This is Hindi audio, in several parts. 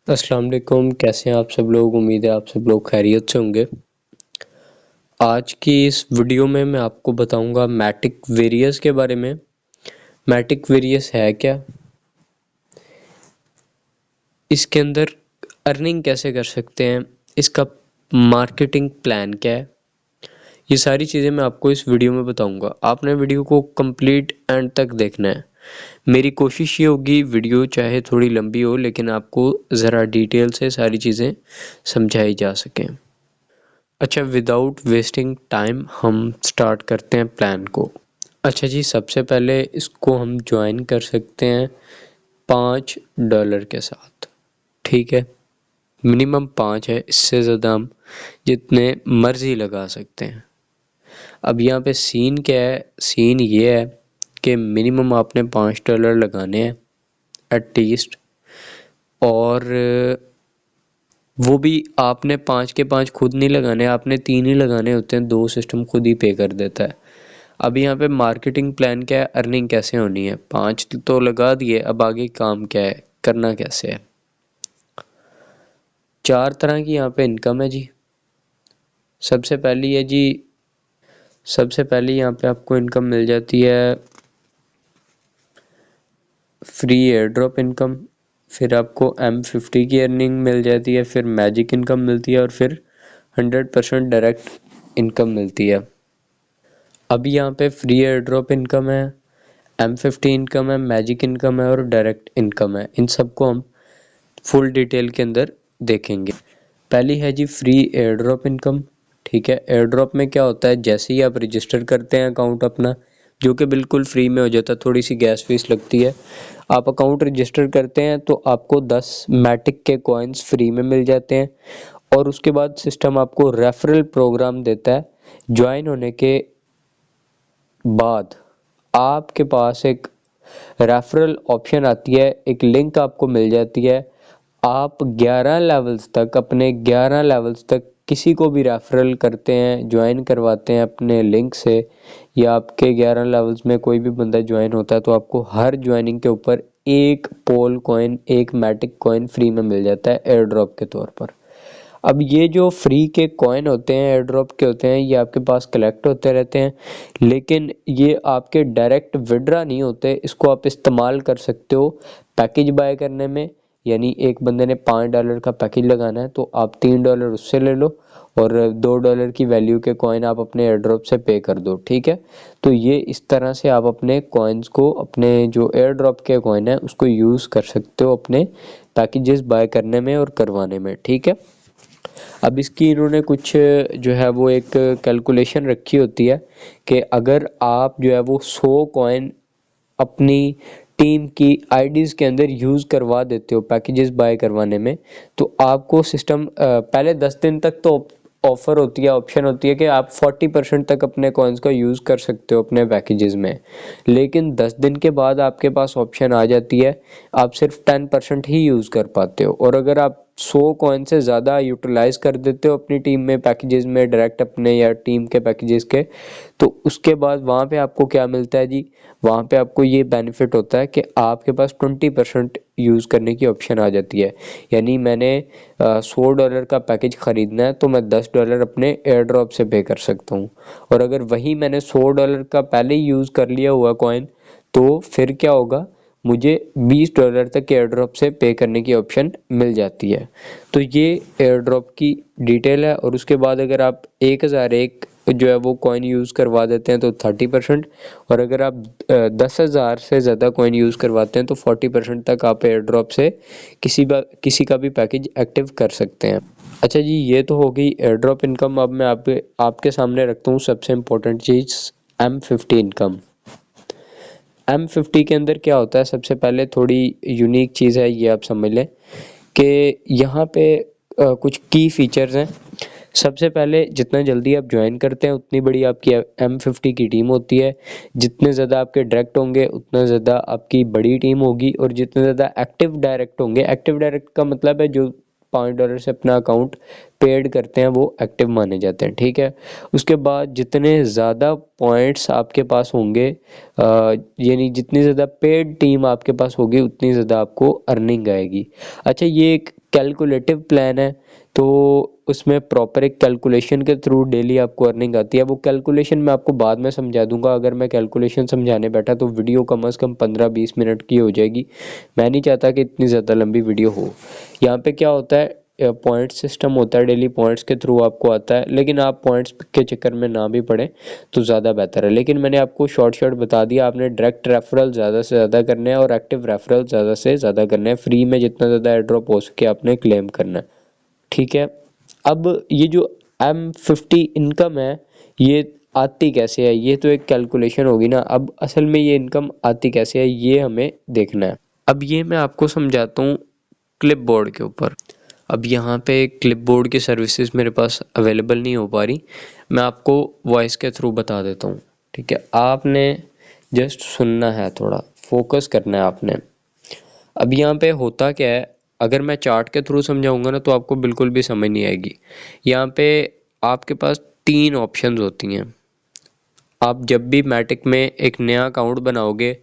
अस्सलाम वालेकुम, कैसे हैं आप सब लोग। उम्मीद है आप सब लोग खैरियत से होंगे। आज की इस वीडियो में मैं आपको बताऊंगा मैटिक वेरियस के बारे में। मैटिक वेरियस है क्या, इसके अंदर अर्निंग कैसे कर सकते हैं, इसका मार्केटिंग प्लान क्या है, ये सारी चीज़ें मैं आपको इस वीडियो में बताऊंगा। आपने वीडियो को कंप्लीट एंड तक देखना है। मेरी कोशिश ये होगी वीडियो चाहे थोड़ी लंबी हो लेकिन आपको ज़रा डिटेल से सारी चीज़ें समझाई जा सकें। अच्छा, विदाउट वेस्टिंग टाइम हम स्टार्ट करते हैं प्लान को। अच्छा जी, सबसे पहले इसको हम ज्वाइन कर सकते हैं $5 के साथ। ठीक है, मिनिमम 5 है, इससे ज़्यादा हम जितने मर्ज़ी लगा सकते हैं। अब यहाँ पे सीन क्या है, सीन ये है कि मिनिमम आपने $5 लगाने हैं एटलीस्ट। और वो भी आपने 5 के 5 खुद नहीं लगाने, आपने 3 ही लगाने होते हैं, 2 सिस्टम खुद ही पे कर देता है। अब यहाँ पे मार्केटिंग प्लान क्या है, अर्निंग कैसे होनी है। 5 तो लगा दिए, अब आगे काम क्या है, करना कैसे है। 4 तरह की यहाँ पे इनकम है जी। सबसे पहली है जी, सबसे पहली यहाँ पे आपको इनकम मिल जाती है फ्री एयर ड्रॉप इनकम। फिर आपको M50 की अर्निंग मिल जाती है, फिर मैजिक इनकम मिलती है और फिर 100% डायरेक्ट इनकम मिलती है। अभी यहाँ पे फ्री एयर ड्रॉप इनकम है, M50 इनकम है, मैजिक इनकम है और डायरेक्ट इनकम है। इन सबको हम फुल डिटेल के अंदर देखेंगे। पहली है जी फ्री एयर ड्रॉप इनकम। ठीक है, एयर ड्रॉप में क्या होता है, जैसे ही आप रजिस्टर करते हैं अकाउंट अपना, जो कि बिल्कुल फ्री में हो जाता है, थोड़ी सी गैस फीस लगती है। आप अकाउंट रजिस्टर करते हैं तो आपको 10 मैटिक के कॉइन्स फ्री में मिल जाते हैं। और उसके बाद सिस्टम आपको रेफरल प्रोग्राम देता है। ज्वाइन होने के बाद आपके पास एक रेफरल ऑप्शन आती है, एक लिंक आपको मिल जाती है। आप 11 लेवल्स तक, अपने 11 लेवल्स तक किसी को भी रेफरल करते हैं, ज्वाइन करवाते हैं अपने लिंक से, या आपके 11 लेवल्स में कोई भी बंदा ज्वाइन होता है तो आपको हर ज्वाइनिंग के ऊपर एक पोल कॉइन, एक मैटिक कॉइन फ्री में मिल जाता है एयर ड्रॉप के तौर पर। अब ये जो फ्री के कॉइन होते हैं, एयर ड्रॉप के होते हैं, ये आपके पास कलेक्ट होते रहते हैं, लेकिन ये आपके डायरेक्ट विड्रा नहीं होते। इसको आप इस्तेमाल कर सकते हो पैकेज बाय करने में। यानी एक बंदे ने $5 का पैकेज लगाना है तो आप $3 उससे ले लो और $2 की वैल्यू के कॉइन आप अपने एयर ड्रॉप से पे कर दो। ठीक है, तो ये इस तरह से आप अपने कॉइन्स को, अपने जो एयर ड्रॉप के कॉइन है उसको यूज़ कर सकते हो अपने पैकेजेस बाय करने में और करवाने में। ठीक है, अब इसकी इन्होंने कुछ जो है वो एक कैलकुलेशन रखी होती है कि अगर आप जो है वो 100 कॉइन अपनी टीम की आईडीज़ के अंदर यूज़ करवा देते हो पैकेजेस बाय करवाने में, तो आपको सिस्टम पहले 10 दिन तक तो ऑफ़र होती है, ऑप्शन होती है कि आप 40% तक अपने कॉइन्स का यूज़ कर सकते हो अपने पैकेजेस में। लेकिन 10 दिन के बाद आपके पास ऑप्शन आ जाती है, आप सिर्फ 10% ही यूज़ कर पाते हो। और अगर आप 100 कॉइन से ज़्यादा यूटिलाइज़ कर देते हो अपनी टीम में, पैकेजेस में, डायरेक्ट अपने या टीम के पैकेजेस के, तो उसके बाद वहाँ पे आपको क्या मिलता है जी, वहाँ पे आपको ये बेनिफिट होता है कि आपके पास 20% यूज़ करने की ऑप्शन आ जाती है। यानी मैंने $100 का पैकेज ख़रीदना है तो मैं $10 अपने एयर ड्रॉप से पे कर सकता हूँ। और अगर वही मैंने $100 का पहले ही यूज़ कर लिया हुआ कॉइन, तो फिर क्या होगा, मुझे $20 तक एयर ड्रॉप से पे करने की ऑप्शन मिल जाती है। तो ये एयर ड्रॉप की डिटेल है। और उसके बाद अगर आप 1001 जो है वो कॉइन यूज़ करवा देते हैं तो 30%, और अगर आप 10,000 से ज़्यादा कॉइन यूज़ करवाते हैं तो 40% तक आप एयर ड्रॉप से किसी का भी पैकेज एक्टिव कर सकते हैं। अच्छा जी, ये तो हो गई एयर ड्रॉप इनकम। अब मैं आपके सामने रखता हूँ सबसे इम्पोर्टेंट चीज़, M50 इनकम। M50 के अंदर क्या होता है, सबसे पहले थोड़ी यूनिक चीज़ है, ये आप समझ लें कि यहाँ पे कुछ की फीचर्स हैं। सबसे पहले जितना जल्दी आप ज्वाइन करते हैं उतनी बड़ी आपकी M50 की टीम होती है। जितने ज़्यादा आपके डायरेक्ट होंगे उतना ज़्यादा आपकी बड़ी टीम होगी, और जितने ज़्यादा एक्टिव डायरेक्ट होंगे, एक्टिव डायरेक्ट का मतलब है जो $5 से अपना अकाउंट पेड करते हैं, वो एक्टिव माने जाते हैं। ठीक है, उसके बाद जितने ज़्यादा पॉइंट्स आपके पास होंगे, यानी जितनी ज़्यादा पेड टीम आपके पास होगी उतनी ज़्यादा आपको अर्निंग आएगी। अच्छा, ये एक कैलकुलेटिव प्लान है, तो उसमें प्रॉपर एक कैलकुलेशन के थ्रू डेली आपको अर्निंग आती है। वो कैलकुलेशन मैं आपको बाद में समझा दूंगा। अगर मैं कैलकुलेशन समझाने बैठा तो वीडियो कम से कम 15-20 मिनट की हो जाएगी। मैं नहीं चाहता कि इतनी ज़्यादा लंबी वीडियो हो। यहाँ पे क्या होता है, पॉइंट सिस्टम होता है, डेली पॉइंट्स के थ्रू आपको आता है, लेकिन आप पॉइंट्स के चक्कर में ना भी पड़े तो ज़्यादा बेहतर है। लेकिन मैंने आपको शॉर्ट बता दिया, आपने डायरेक्ट रेफरल ज़्यादा से ज़्यादा करना है और एक्टिव रेफरल ज़्यादा से ज़्यादा करना है। फ्री में जितना ज़्यादा एयर ड्रॉप हो सके आपने क्लेम करना है, ठीक है। अब ये जो M50 इनकम है, ये आती कैसे है, ये तो एक कैलकुलेशन होगी ना। अब असल में ये इनकम आती कैसे है ये हमें देखना है। अब ये मैं आपको समझाता हूँ क्लिपबोर्ड के ऊपर। अब यहाँ पे क्लिपबोर्ड की सर्विसेज मेरे पास अवेलेबल नहीं हो पा रही, मैं आपको वॉइस के थ्रू बता देता हूँ, ठीक है। आपने जस्ट सुनना है, थोड़ा फोकस करना है आपने। अब यहाँ पे होता क्या है, अगर मैं चार्ट के थ्रू समझाऊंगा ना तो आपको बिल्कुल भी समझ नहीं आएगी। यहाँ पे आपके पास 3 ऑप्शंस होती हैं। आप जब भी मैटिक में एक नया अकाउंट बनाओगे,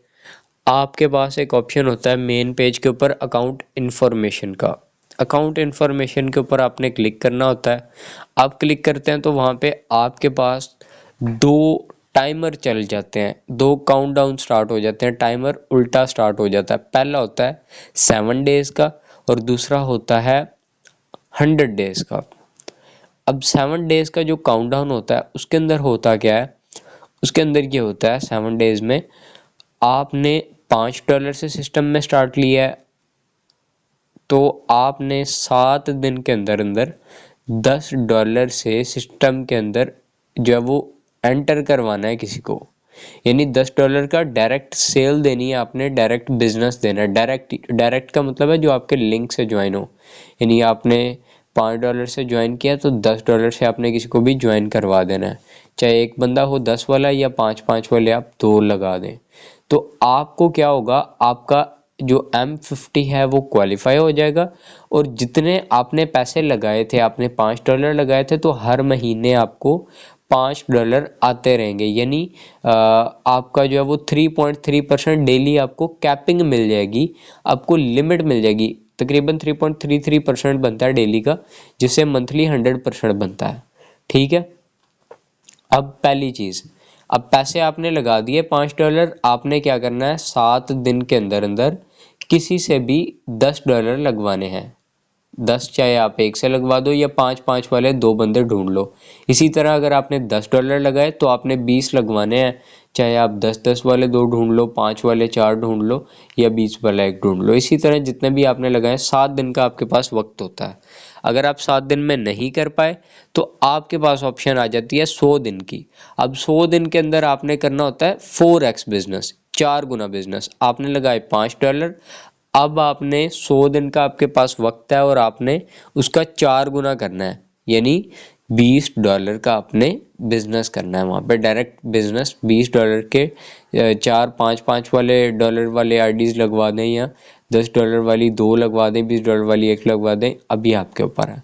आपके पास एक ऑप्शन होता है मेन पेज के ऊपर अकाउंट इन्फॉर्मेशन का। अकाउंट इन्फॉर्मेशन के ऊपर आपने क्लिक करना होता है। आप क्लिक करते हैं तो वहाँ पे आपके पास 2 टाइमर चल जाते हैं, 2 काउंटडाउन स्टार्ट हो जाते हैं। टाइमर उल्टा स्टार्ट हो जाता है। पहला होता है 7 डेज का और दूसरा होता है 100 डेज का। अब 7 डेज का जो काउंटडाउन होता है उसके अंदर होता क्या है, उसके अंदर ये होता है 7 डेज में आपने $5 से सिस्टम में स्टार्ट लिया है, तो आपने 7 दिन के अंदर अंदर $10 से सिस्टम के अंदर जो है वो एंटर करवाना है किसी को। यानी $10 का डायरेक्ट सेल देनी है आपने, डायरेक्ट बिजनेस देना है। डायरेक्ट का मतलब है जो आपके लिंक से ज्वाइन हो। यानी आपने $5 से ज्वाइन किया तो $10 से आपने किसी को भी ज्वाइन करवा देना है। चाहे एक बंदा हो 10 वाला या 5-5 वाले आप 2 लगा दें, तो आपको क्या होगा, आपका जो M50 है वो क्वालिफाई हो जाएगा। और जितने आपने पैसे लगाए थे, आपने $5 लगाए थे, तो हर महीने आपको $5 आते रहेंगे। यानी आपका जो है वो 3.3% डेली आपको कैपिंग मिल जाएगी, आपको लिमिट मिल जाएगी। तकरीबन 3.33% बनता है डेली का, जिससे मंथली 100% बनता है, ठीक है। अब पहली चीज़, अब पैसे आपने लगा दिए $5, आपने क्या करना है 7 दिन के अंदर अंदर किसी से भी $10 लगवाने हैं। 10 चाहे आप एक से लगवा दो या 5-5 वाले 2 बंदे ढूंढ लो। इसी तरह अगर आपने $10 लगाए तो आपने 20 लगवाने हैं। चाहे आप 10-10 वाले 2 ढूंढ लो, 5 वाले 4 ढूंढ लो या 20 वाला 1 ढूंढ लो। इसी तरह जितने भी आपने लगाए, 7 दिन का आपके पास वक्त होता है। अगर आप 7 दिन में नहीं कर पाए तो आपके पास ऑप्शन आ जाती है 100 दिन की। अब 100 दिन के अंदर आपने करना होता है 4x बिजनेस, 4 गुना बिजनेस। आपने लगाए $5, अब आपने 100 दिन का आपके पास वक्त है और आपने उसका 4 गुना करना है, यानी $20 का आपने बिजनेस करना है। वहाँ पे डायरेक्ट बिजनेस $20 के 4-5-5 वाले डॉलर वाले आईडीज लगवा दें या $10 वाली 2 लगवा दें, $20 वाली 1 लगवा दें, अभी आपके ऊपर है।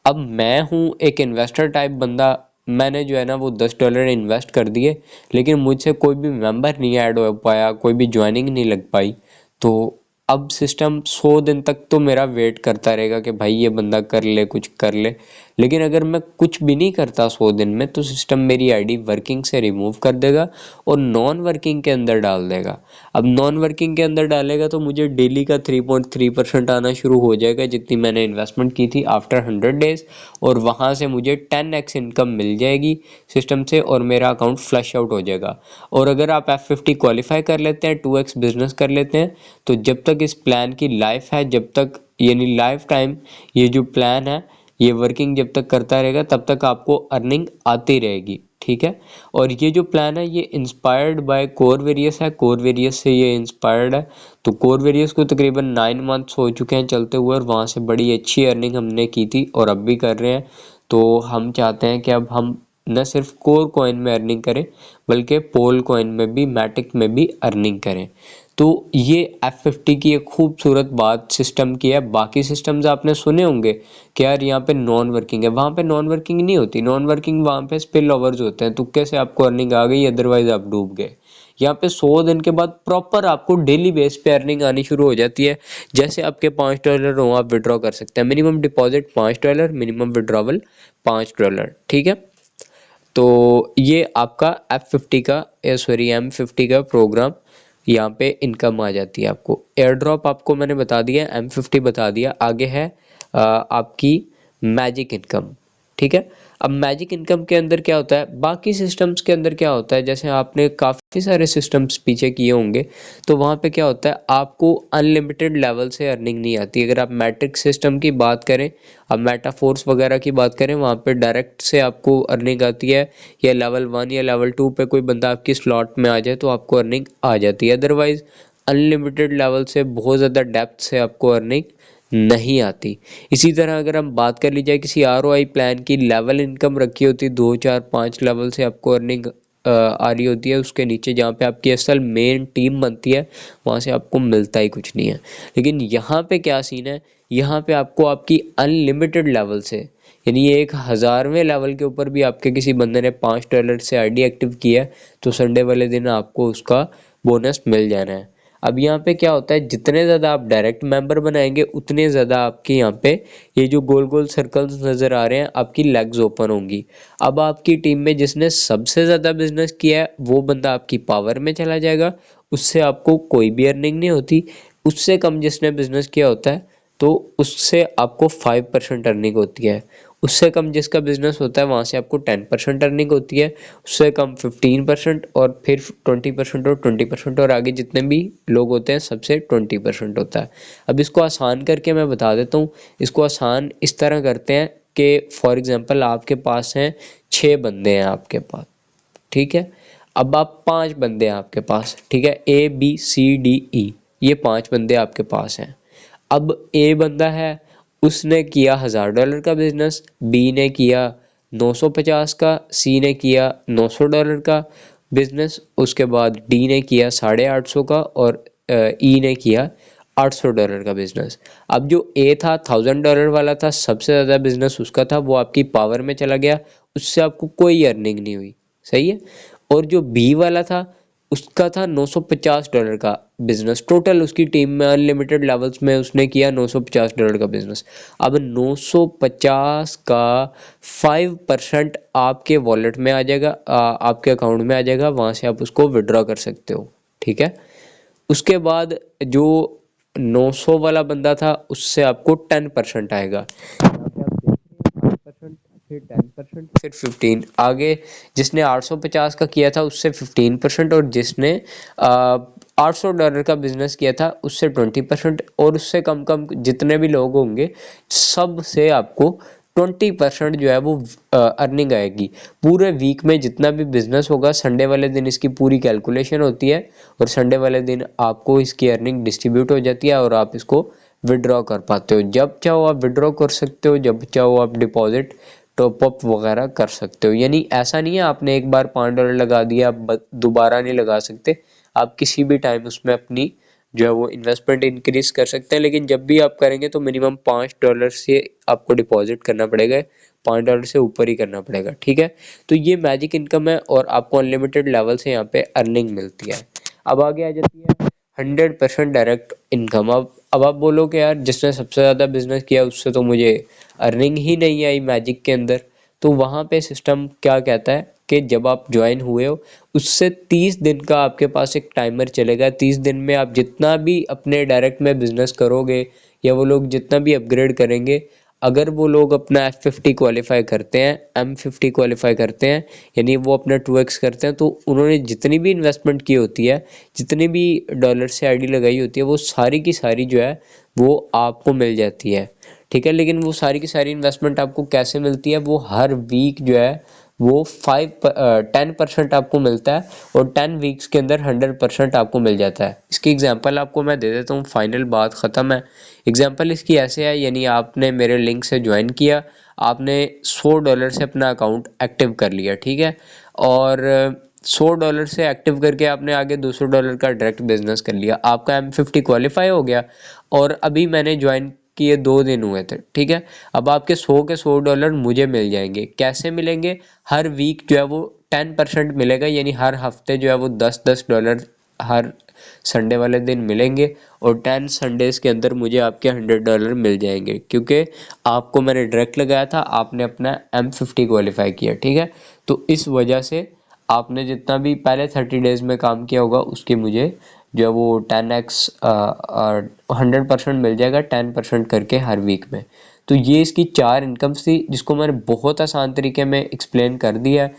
अब मैं हूँ एक इन्वेस्टर टाइप बंदा, मैंने जो है ना वो $10 इन्वेस्ट कर दिए, लेकिन मुझसे कोई भी मेंबर नहीं ऐड हो पाया, कोई भी ज्वाइनिंग नहीं लग पाई। तो अब सिस्टम 100 दिन तक तो मेरा वेट करता रहेगा कि भाई ये बंदा कर ले, कुछ कर ले। लेकिन अगर मैं कुछ भी नहीं करता 100 दिन में, तो सिस्टम मेरी आईडी वर्किंग से रिमूव कर देगा और नॉन वर्किंग के अंदर डाल देगा। अब नॉन वर्किंग के अंदर डालेगा तो मुझे डेली का 3.3% आना शुरू हो जाएगा, जितनी मैंने इन्वेस्टमेंट की थी आफ्टर 100 डेज। और वहाँ से मुझे 10x इनकम मिल जाएगी सिस्टम से और मेरा अकाउंट फ्लश आउट हो जाएगा। और अगर आप F50 क्वालिफाई कर लेते हैं, 2x बिजनेस कर लेते हैं, तो जब तक इस प्लान की लाइफ है, जब तक यानी लाइफ टाइम ये जो प्लान है ये वर्किंग जब तक करता रहेगा तब तक आपको अर्निंग आती रहेगी, ठीक है। और ये जो प्लान है ये इंस्पायर्ड बाय कोर वेरियस है, कोर वेरियस से ये इंस्पायर्ड है। तो कोर वेरियस को तकरीबन 9 मंथ्स हो चुके हैं चलते हुए और वहाँ से बड़ी अच्छी अर्निंग हमने की थी और अब भी कर रहे हैं। तो हम चाहते हैं कि अब हम न सिर्फ कोर कॉइन में अर्निंग करें बल्कि पोल कॉइन में भी, मैटिक में भी अर्निंग करें। तो ये F50 की एक खूबसूरत बात सिस्टम की है। बाकी सिस्टम्स आपने सुने होंगे कि यार यहाँ पे नॉन वर्किंग है, वहाँ पे नॉन वर्किंग नहीं होती। नॉन वर्किंग वहाँ पे स्पिल ओवर्स होते हैं, तुक्के से आपको अर्निंग आ गई, अदरवाइज आप डूब गए। यहाँ पे 100 दिन के बाद प्रॉपर आपको डेली बेस पे अर्निंग आनी शुरू हो जाती है। जैसे आपके $5 हो, आप विड्रॉ कर सकते हैं। मिनिमम डिपॉजिट $5, मिनिमम विड्रॉवल $5, ठीक है। तो ये आपका F50 का सॉरी M50 का प्रोग्राम, यहाँ पे इनकम आ जाती है आपको। एयर ड्रॉप आपको मैंने बता दिया, M50 बता दिया। आगे है आपकी मैजिक इनकम, ठीक है। अब मैजिक इनकम के अंदर क्या होता है, बाकी सिस्टम्स के अंदर क्या होता है, जैसे आपने काफ़ी सारे सिस्टम्स पीछे किए होंगे, तो वहाँ पे क्या होता है, आपको अनलिमिटेड लेवल से अर्निंग नहीं आती। अगर आप मैट्रिक्स सिस्टम की बात करें, अब मेटाफोर्स वगैरह की बात करें, वहाँ पे डायरेक्ट से आपको अर्निंग आती है, या लेवल 1 या लेवल 2 पे कोई बंदा आपकी स्लॉट में आ जाए तो आपको अर्निंग आ जाती है। अदरवाइज अनलिमिटेड लेवल से, बहुत ज़्यादा डेप्थ से आपको अर्निंग नहीं आती। इसी तरह अगर हम बात कर ली जाए किसी ROI प्लान की, लेवल इनकम रखी होती है 2 4 5 लेवल से आपको अर्निंग आ रही होती है। उसके नीचे जहाँ पे आपकी असल मेन टीम बनती है, वहाँ से आपको मिलता ही कुछ नहीं है। लेकिन यहाँ पे क्या सीन है, यहाँ पे आपको आपकी अनलिमिटेड लेवल से, यानी ये 1000वें लेवल के ऊपर भी आपके किसी बंदे ने $5 से आईडी एक्टिव किया है, तो संडे वाले दिन आपको उसका बोनस मिल जाना है। अब यहाँ पे क्या होता है, जितने ज़्यादा आप डायरेक्ट मेंबर बनाएंगे, उतने ज़्यादा आपके यहाँ पे ये जो गोल गोल सर्कल्स नज़र आ रहे हैं, आपकी लेग्स ओपन होंगी। अब आपकी टीम में जिसने सबसे ज़्यादा बिजनेस किया है, वो बंदा आपकी पावर में चला जाएगा, उससे आपको कोई भी अर्निंग नहीं होती। उससे कम जिसने बिजनेस किया होता है, तो उससे आपको 5% अर्निंग होती है। उससे कम जिसका बिजनेस होता है, वहाँ से आपको 10% अर्निंग होती है। उससे कम 15%, और फिर 20% और 20%, और आगे जितने भी लोग होते हैं सबसे 20% होता है। अब इसको आसान करके मैं बता देता हूँ। इसको आसान इस तरह करते हैं कि फॉर एग्जांपल आपके पास हैं 6 बंदे हैं आपके पास, ठीक है। अब आप 5 बंदे हैं आपके पास, ठीक है, ABCDE, ये 5 बंदे आपके पास हैं। अब ए बंदा है, उसने किया $1000 का बिजनेस, बी ने किया 950 का, सी ने किया $900 का बिजनेस, उसके बाद डी ने किया 850 का, और ई ने किया $800 का बिजनेस। अब जो ए था, $1000 वाला था, सबसे ज़्यादा बिजनेस उसका था, वो आपकी पावर में चला गया, उससे आपको कोई अर्निंग नहीं हुई, सही है। और जो बी वाला था, उसका था $950 का बिजनेस। टोटल उसकी टीम में अनलिमिटेड लेवल्स में उसने किया $950 का बिजनेस। अब 950 का 5% आपके वॉलेट में आ जाएगा, आपके अकाउंट में आ जाएगा, वहाँ से आप उसको विड्रॉ कर सकते हो, ठीक है। उसके बाद जो 900 वाला बंदा था, उससे आपको 10% आएगा। यहाँ पे आप देख रहे हैं 5%, फिर 10%, फिर 15। आगे जिसने 850 का किया था, उससे 15%, और जिसने $800 का बिजनेस किया था, उससे 20%, और उससे कम कम जितने भी लोग होंगे, सब से आपको 20% जो है वो अर्निंग आएगी। पूरे वीक में जितना भी बिजनेस होगा, संडे वाले दिन इसकी पूरी कैलकुलेशन होती है, और संडे वाले दिन आपको इसकी अर्निंग डिस्ट्रीब्यूट हो जाती है, और आप इसको विड्रॉ कर पाते हो। जब चाहो आप विड्रॉ कर सकते हो, जब चाहो आप डिपॉजिट टॉप अप वगैरह कर सकते हो। यानी ऐसा नहीं है आपने एक बार $5 लगा दिया, आप दोबारा नहीं लगा सकते। आप किसी भी टाइम उसमें अपनी जो है वो इन्वेस्टमेंट इंक्रीज कर सकते हैं, लेकिन जब भी आप करेंगे तो मिनिमम $5 से आपको डिपॉजिट करना पड़ेगा, $5 से ऊपर ही करना पड़ेगा, ठीक है। तो ये मैजिक इनकम है, और आपको अनलिमिटेड लेवल से यहाँ पे अर्निंग मिलती है। अब आगे आ जाती है 100% डायरेक्ट इनकम। अब आप बोलो कि यार जिसने सबसे ज़्यादा बिजनेस किया, उससे तो मुझे अर्निंग ही नहीं आई मैजिक के अंदर। तो वहाँ पे सिस्टम क्या कहता है कि जब आप ज्वाइन हुए हो, उससे 30 दिन का आपके पास एक टाइमर चलेगा। 30 दिन में आप जितना भी अपने डायरेक्ट में बिजनेस करोगे, या वो लोग जितना भी अपग्रेड करेंगे, अगर वो लोग अपना F50 क्वालिफाई करते हैं, M50 क्वालिफाई करते हैं, यानी वो अपना 2x करते हैं, तो उन्होंने जितनी भी इन्वेस्टमेंट की होती है, जितनी भी डॉलर से आईडी लगाई होती है, वो सारी की सारी जो है वो आपको मिल जाती है, ठीक है। लेकिन वो सारी की सारी इन्वेस्टमेंट आपको कैसे मिलती है, वो हर वीक जो है वो 10% आपको मिलता है, और 10 वीक्स के अंदर 100% आपको मिल जाता है। इसकी एग्जांपल आपको मैं दे देता हूँ, फाइनल बात ख़त्म है। एग्जांपल इसकी ऐसे है, यानी आपने मेरे लिंक से ज्वाइन किया, आपने $100 से अपना अकाउंट एक्टिव कर लिया, ठीक है, और $100 से एक्टिव करके आपने आगे $200 का डायरेक्ट बिजनेस कर लिया, आपका M50 क्वालिफाई हो गया। और अभी मैंने ज्वाइन कि ये 2 दिन हुए थे, ठीक है। अब आपके 100 के 100 डॉलर मुझे मिल जाएंगे। कैसे मिलेंगे? हर वीक जो है वो 10% मिलेगा, यानी हर हफ्ते जो है वो 10-10 डॉलर हर संडे वाले दिन मिलेंगे, और 10 संडेज के अंदर मुझे आपके 100 डॉलर मिल जाएंगे, क्योंकि आपको मैंने डायरेक्ट लगाया था, आपने अपना M50 क्वालिफाई किया, ठीक है। तो इस वजह से आपने जितना भी पहले 30 डेज में काम किया होगा उसके मुझे जो है वो 10x 100% मिल जाएगा, 10% करके हर वीक में। तो ये इसकी 4 इनकम्स थी, जिसको मैंने बहुत आसान तरीके में एक्सप्लेन कर दिया है।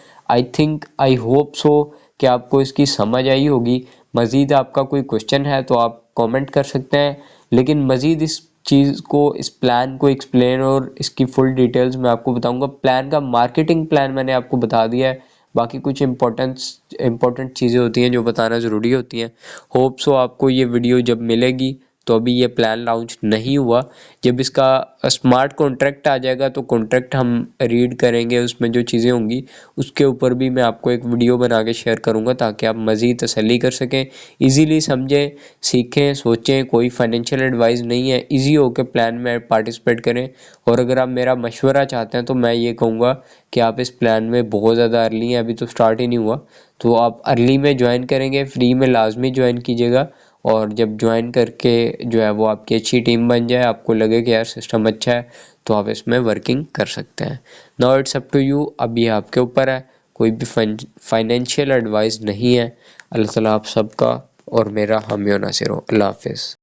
आई होप सो कि आपको इसकी समझ आई होगी। मज़ीद आपका कोई क्वेश्चन है तो आप कमेंट कर सकते हैं, लेकिन मज़ीद इस चीज़ को, इस प्लान को एक्सप्लेन और इसकी फुल डिटेल्स मैं आपको बताऊंगा। प्लान का मार्केटिंग प्लान मैंने आपको बता दिया है, बाकी कुछ इम्पोर्टेंट चीज़ें होती हैं जो बताना ज़रूरी होती हैं। होप सो आपको ये वीडियो जब मिलेगी, तो अभी ये प्लान लॉन्च नहीं हुआ, जब इसका स्मार्ट कॉन्ट्रैक्ट आ जाएगा तो कॉन्ट्रैक्ट हम रीड करेंगे, उसमें जो चीज़ें होंगी उसके ऊपर भी मैं आपको एक वीडियो बना के शेयर करूंगा, ताकि आप मज़ीद तसल्ली कर सकें, इजीली समझें, सीखें, सोचें। कोई फाइनेंशियल एडवाइस नहीं है, इजी होकर प्लान में पार्टिसिपेट करें। और अगर आप मेरा मशवरा चाहते हैं तो मैं ये कहूँगा कि आप इस प्लान में बहुत ज़्यादा अर्ली हैं, अभी तो स्टार्ट ही नहीं हुआ, तो आप अर्ली में ज्वाइन करेंगे, फ्री में लाजमी ज्वाइन कीजिएगा। और जब ज्वाइन करके जो है वो आपकी अच्छी टीम बन जाए, आपको लगे कि यार सिस्टम अच्छा है, तो आप इसमें वर्किंग कर सकते हैं। Now it's up to you, अब ये आपके ऊपर है, कोई भी फाइनेंशियल एडवाइस नहीं है। अल्लाह ताला आप सबका और मेरा हामी और नासिर हो। अल्लाह हाफिज़।